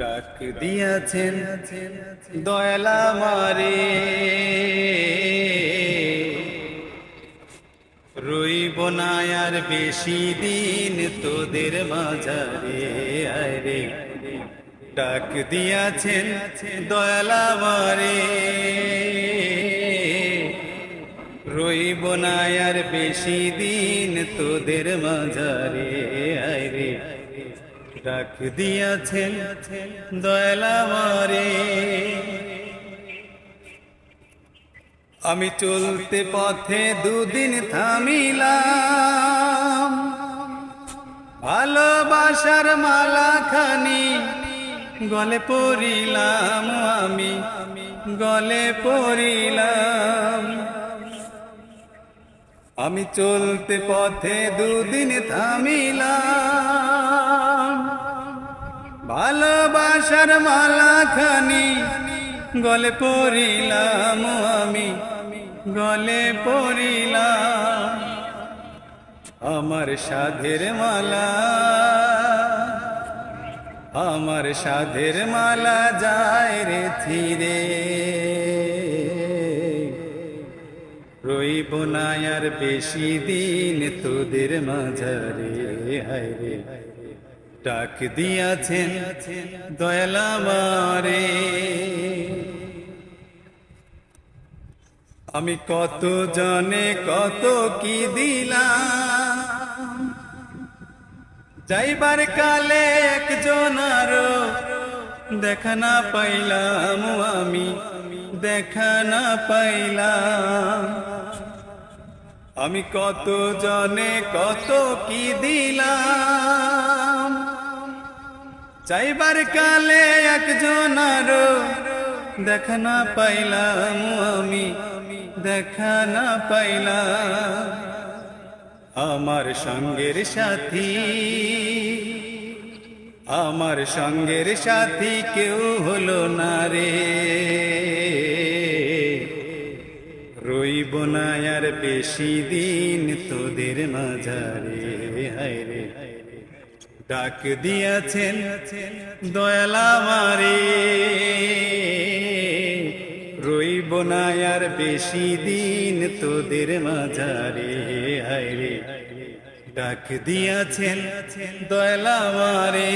ডাক দিয়াছেন দয়াল আমারে, রইব না আর বেশি দিন তোদের মাঝারে। আরে ডাক দিয়াছেন দয়াল আমারে, রইব না আর বেশি দিন তোদের মাঝারে। আরে ডাক দিয়াছেন দয়াল আমারে। আমি চলতে পথে দুদিন থামিলাম, ভালোবাসার মালাখানি গলে পরিলাম, আমি গলে পরিলাম। আমি চলতে পথে দুদিন থামিলাম, ভালোবাসার মালাখানি গলে পরিলাম, আমি গলে পরিলাম। আমার সাধের মালা, আমার সাধের মালা যায় রে ধীরে, রইব না আর বেশি দিন তোদের মাঝারে। হায়রে ডাক দিয়াছেন দয়াল আমারে। আমি কত জনে কত কি দিলাম, যাইবার কালে একজন আরো দেখা না পাইলাম, আমি দেখা না পাইলাম। আমি কত জনে কত কি দিলাম, চাইবার কালে একজন আরো দেখা না পাইলাম, আমি দেখা না পাইলাম। আমার সঙ্গের সাথী, আমার সঙ্গের সাথী কেউ হলো না রে, রইব না আর বেশি দিন তোদের মাঝারে। হায়রে ডাক দিয়াছেন দয়াল আমারে, রইব না আর বেশি দিন তোদের মাঝারে। হায়রে ডাক দিয়াছেন দয়াল আমারে।